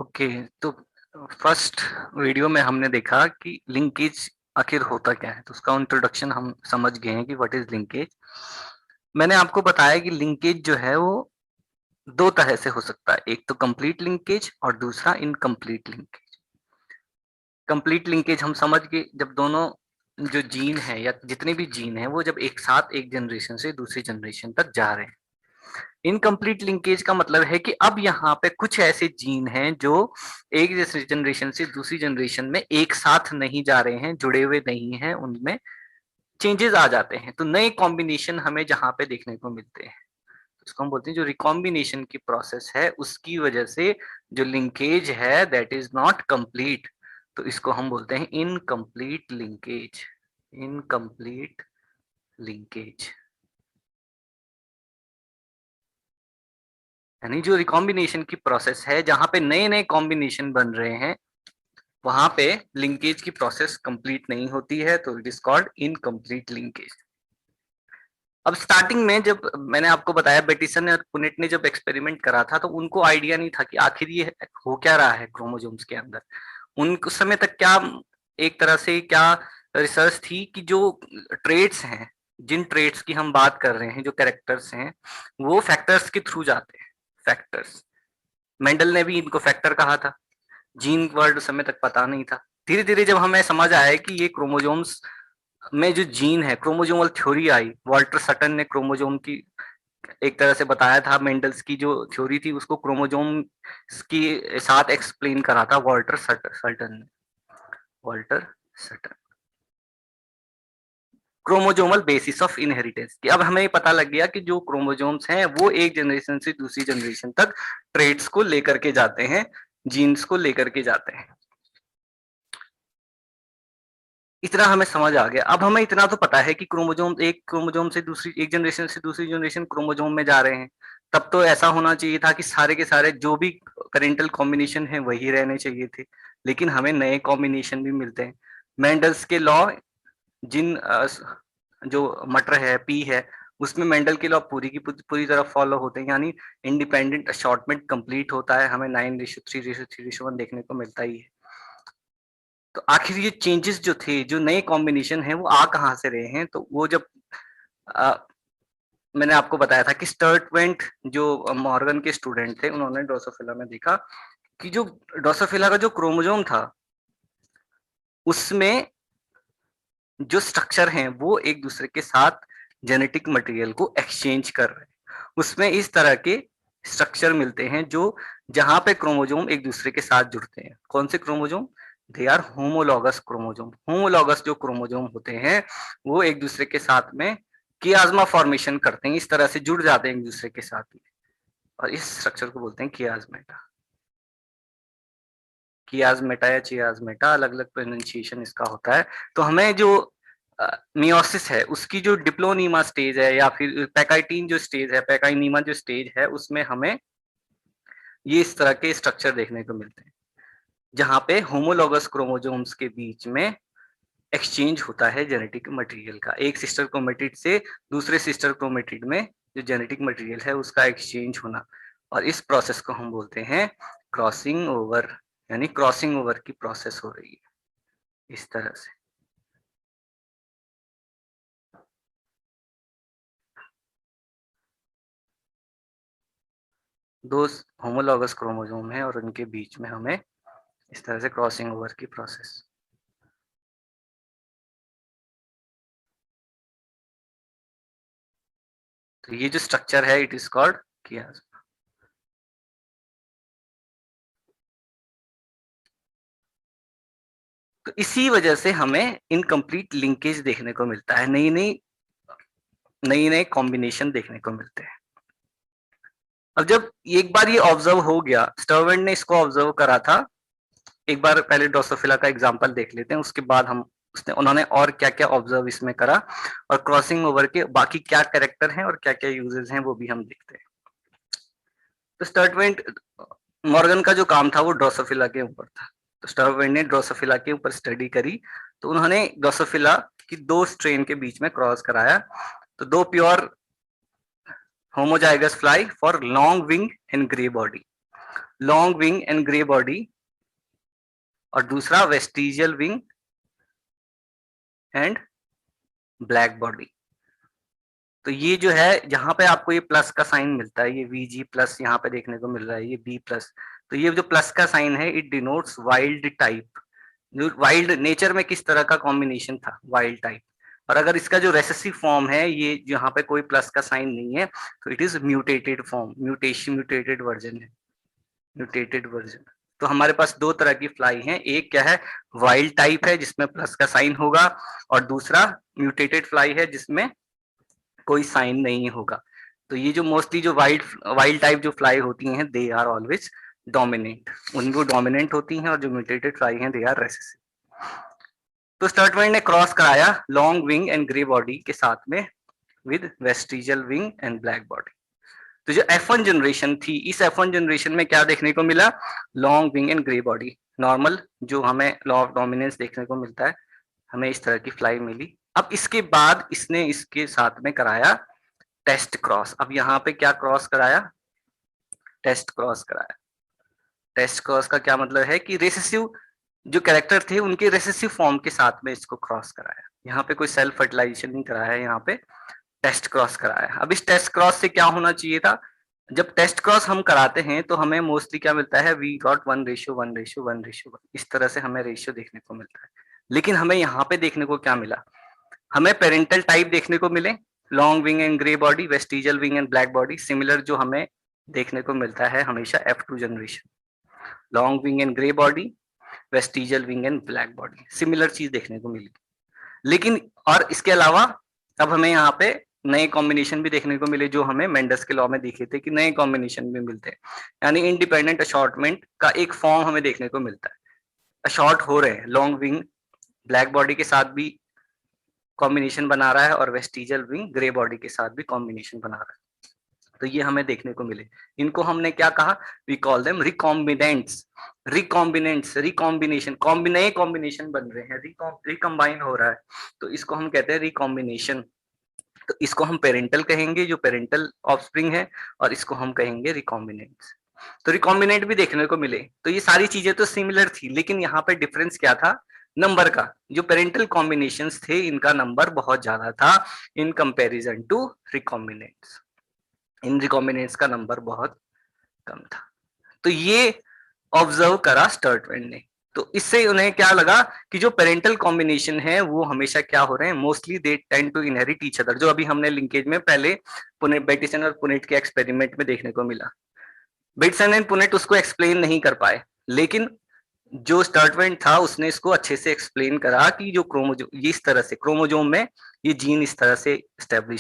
Okay, तो first video में हमने देखा कि लिंकेज आखिर होता क्या है, तो उसका इंट्रोडक्शन हम समझ गए हैं कि व्हाट इज लिंकेज। मैंने आपको बताया कि लिंकेज जो है वो दो तरह से हो सकता है, एक तो कंप्लीट लिंकेज और दूसरा इनकम्प्लीट लिंकेज। कंप्लीट लिंकेज हम समझ गए जब दोनों जो जीन है या जितने भी जीन है वो जब एक साथ एक जनरेशन से दूसरी जनरेशन तक जा रहे हैं। इनकम्प्लीट लिंकेज का मतलब है कि अब यहाँ पे कुछ ऐसे जीन हैं जो एक जनरेशन से दूसरी जनरेशन में एक साथ नहीं जा रहे हैं, जुड़े हुए नहीं हैं, उनमें चेंजेस आ जाते हैं, तो नए कॉम्बिनेशन हमें जहाँ पे देखने को मिलते हैं। उसको हम बोलते हैं जो रिकॉम्बिनेशन की प्रोसेस है उसकी वजह से जो लिंकेज है दैट इज नॉट कंप्लीट, तो इसको हम बोलते हैं इनकम्प्लीट लिंकेज। इनकम्प्लीट लिंकेज यानी जो रिकॉम्बिनेशन की प्रोसेस है जहां पे नए नए कॉम्बिनेशन बन रहे हैं वहां पे लिंकेज की प्रोसेस कंप्लीट नहीं होती है, तो it is called incomplete linkage. अब स्टार्टिंग में जब मैंने आपको बताया बेटिसन और पुनेट ने जब एक्सपेरिमेंट करा था तो उनको आइडिया नहीं था कि आखिर ये हो क्या रहा है क्रोमोसोम्स के अंदर। उस समय तक क्या एक तरह से क्या रिसर्च थी कि जो ट्रेड्स हैं, जिन ट्रेड्स की हम बात कर रहे हैं, जो कैरेक्टर्स हैं, वो फैक्टर्स के थ्रू जाते हैं। फैक्टर्स, मेंडल ने भी इनको फैक्टर कहा था। जीन वर्ड उस समय तक पता नहीं था। धीरे धीरे जब हमें समझ आया कि ये क्रोमोसोम्स में जो जीन है, क्रोमोसोमल थ्योरी आई, वॉल्टर सटन ने क्रोमोसोम की एक तरह से बताया था, मेंडल्स की जो थ्योरी थी उसको क्रोमोसोम की साथ एक्सप्लेन करा था सल्टन ने। Walter Sutton, chromosomal basis of inheritance की अब हमें पता लग गया कि जो क्रोमोसोम्स हैं वो एक जनरेशन से दूसरी जनरेशन तक ट्रेड्स को लेकर के जाते हैं, जीन्स को लेकर के जाते हैं। इतना हमें समझ आ गया। अब हमें इतना तो पता है कि क्रोमोसोम से दूसरी, एक जनरेशन से दूसरी जनरेशन क्रोमोसोम में जा रहे हैं। तब तो ऐसा होना चाहिए था कि सारे के सारे जो भी करेंटल कॉम्बिनेशन है वही रहने चाहिए थे, लेकिन हमें नए कॉम्बिनेशन भी मिलते हैं। मेंडल्स के लॉ, जिन जो मटर है, पी है, उसमें मेंडल के लॉ पूरी की पूरी तरह फॉलो होते हैं, यानी इंडिपेंडेंट अशॉर्टमेंट कंप्लीट होता है, हमें 9:3:3:1 देखने को मिलता ही है। तो आखिर ये चेंजेस जो थे, जो नए कॉम्बिनेशन है, वो आ कहाँ से रहे हैं? तो वो जब आ, मैंने आपको बताया था कि स्टर्टवेंट जो मॉर्गन के स्टूडेंट थे, उन्होंने ड्रोसोफिला में देखा कि जो ड्रोसोफिला का जो क्रोमोसोम था उसमें जो स्ट्रक्चर हैं वो एक दूसरे के साथ जेनेटिक मटेरियल को एक्सचेंज कर रहे हैं। उसमें इस तरह के स्ट्रक्चर मिलते हैं जो जहां पे क्रोमोसोम एक दूसरे के साथ जुड़ते हैं। कौन से chromosome? They are homologous chromosome. Homologous जो क्रोमोसोम होते हैं वो एक दूसरे के साथ में कियाज्मा फॉर्मेशन करते हैं, इस तरह से जुड़ जाते हैं एक दूसरे के साथ में, और इस स्ट्रक्चर को बोलते हैं कियाज्मेटा। कियाज्मेटा या चियाज्मेटा, अलग अलग प्रोनाउंसिएशन इसका होता है। तो हमें जो मियोसिस है उसकी जो डिप्लोनीमा स्टेज है या फिर पैकाइटीन जो स्टेज है, पैकाइनीमा जो स्टेज है, उसमें हमें ये इस तरह के स्ट्रक्चर देखने को मिलते हैं जहां पे होमोलॉगस क्रोमोसोम्स के बीच में एक्सचेंज होता है जेनेटिक मटेरियल का। एक सिस्टर क्रोमेटिड से दूसरे सिस्टर क्रोमेटिड में जो जेनेटिक मटेरियल है उसका एक्सचेंज होना, और इस प्रोसेस को हम बोलते हैं क्रॉसिंग ओवर, यानी क्रॉसिंग ओवर की प्रोसेस हो रही है इस तरह से। दो होमोलॉगस क्रोमोसोम है और उनके बीच में हमें इस तरह से क्रॉसिंग ओवर की प्रोसेस। तो ये जो स्ट्रक्चर है इट इज कॉल्ड कियाज्मा। तो इसी वजह से हमें इनकम्प्लीट लिंकेज देखने को मिलता है, नई नए कॉम्बिनेशन देखने को मिलते हैं। अब जब एक बार ये ऑब्जर्व हो गया, स्टर्वेंट ने इसको ऑब्जर्व करा था। एक बार पहले ड्रोसोफिला का एग्जांपल देख लेते हैं, उसके बाद हम उन्होंने और क्या क्या ऑब्जर्व इसमें करा और क्रॉसिंग ओवर के बाकी क्या कैरेक्टर हैं और क्या क्या यूजेस हैं वो भी हम देखते हैं। तो स्टर्वेंट, मॉर्गन का जो काम था वो ड्रोसोफिला के ऊपर था, तो स्टर्वेंट ने ड्रोसोफिला के ऊपर स्टडी करी। तो उन्होंने ड्रोसोफिला की दो स्ट्रेन के बीच में क्रॉस कराया। तो दो pure homozygous fly for long wing and grey body. Long wing and grey body, और दूसरा vestigial wing and black body. तो ये जो है, जहां पे आपको ये प्लस का साइन मिलता है, ये VG प्लस यहाँ पे देखने को मिल रहा है, ये B प्लस, तो ये जो प्लस का साइन है, इट डिनोट्स वाइल्ड टाइप, जो वाइल्ड नेचर में किस तरह का कॉम्बिनेशन था, वाइल्ड टाइप। और अगर इसका जो रेसेसिव फॉर्म है, ये यहाँ पे कोई प्लस का साइन नहीं है, तो it is mutated form, mutated version है, म्यूटेटेड वर्जन। तो हमारे पास दो तरह की फ्लाई हैं, एक क्या है, वाइल्ड टाइप है जिसमें प्लस का साइन होगा, और दूसरा म्यूटेटेड फ्लाई है जिसमें कोई साइन नहीं होगा। तो ये जो मोस्टली जो वाइल्ड टाइप जो फ्लाई होती हैं, दे आर ऑलवेज डोमिनेंट, उनको डोमिनेंट होती हैं, और जो म्यूटेटेड फ्लाई हैं दे आर रेसेसिव। तो स्टर्टमैन ने क्रॉस कराया long wing and grey body के साथ में with vestigial wing and black body. तो जो F1 जनरेशन थी, इस F1 जनरेशन में क्या देखने को मिला, long wing and grey body, normal जो हमें लॉ ऑफ डोमिनेंस देखने को मिलता है, हमें इस तरह की फ्लाई मिली। अब इसके बाद इसने इसके साथ में कराया टेस्ट क्रॉस। अब यहाँ पे क्या क्रॉस कराया, टेस्ट क्रॉस कराया। टेस्ट क्रॉस का क्या मतलब है कि रेसेसिव जो कैरेक्टर थे उनके रेसेसिव फॉर्म के साथ में इसको क्रॉस कराया। यहाँ पे कोई सेल्फ फर्टिलाइजेशन नहीं कराया है, यहाँ पे टेस्ट क्रॉस कराया। अब इस टेस्ट क्रॉस से क्या होना चाहिए था, जब टेस्ट क्रॉस हम कराते हैं तो हमें मोस्टली क्या मिलता है, वी गॉट 1:1:1:1, इस तरह से हमें रेशियो देखने को मिलता है। लेकिन हमें यहाँ पे देखने को क्या मिला, हमें पेरेंटल टाइप देखने को मिले, long wing and grey body, vestigial wing and black body, similar जो हमें देखने को मिलता है हमेशा F2 generation, long wing and grey body, vestigial wing and black body, similar चीज देखने को मिली। लेकिन और इसके अलावा अब हमें यहाँ पे नए कॉम्बिनेशन भी देखने को मिले, जो हमें मेंडस के लॉ में दिखे थे कि नए कॉम्बिनेशन भी मिलते हैं, यानी इंडिपेंडेंट अशॉर्टमेंट का एक फॉर्म हमें देखने को मिलता है। अशॉर्ट हो रहे हैं, लॉन्ग विंग ब्लैक बॉडी के साथ भी कॉम्बिनेशन बना रहा है, और वेस्टिजियल विंग ग्रे बॉडी के साथ भी कॉम्बिनेशन बना रहा है। तो ये हमें देखने को मिले, इनको हमने क्या कहा, we call them recombinants. Recombination, नए कॉम्बिनेशन बन रहे हैं, रिकम्बाइन हो रहा है, तो इसको हम कहते हैं रिकॉम्बिनेशन। तो इसको हम पेरेंटल कहेंगे, जो पेरेंटल ऑफस्प्रिंग है, और इसको हम कहेंगे रिकॉम्बिनेंट्स। तो रिकॉम्बिनेंट भी देखने को मिले। तो ये सारी चीजें तो सिमिलर थी, लेकिन यहाँ पे डिफरेंस क्या था, नंबर का। जो पेरेंटल कॉम्बिनेशंस थे इनका नंबर बहुत ज्यादा था इन कंपैरिजन टू रिकॉम्बिनेंट्स, इन रिकॉम्बिनेंट्स का नंबर बहुत कम था। तो ये ऑब्जर्व करा स्टर्टमैन ने। तो इससे उन्हें क्या लगा कि जो पेरेंटल कॉम्बिनेशन है वो हमेशा क्या हो रहे हैं, mostly they tend to inherit each other, जो अभी हमने लिंकेज में पहले बेटिसन और पुनेट के एक्सपेरिमेंट में देखने को मिला। बेटिसन एंड पुनेट उसको एक्सप्लेन नहीं कर पाए, लेकिन जो स्टर्टमैन था उसने इसको अच्छे से एक्सप्लेन करा कि जो क्रोमोजोम, ये इस तरह से क्रोमोजोम में ये जीन इस तरह से स्टेब्लिश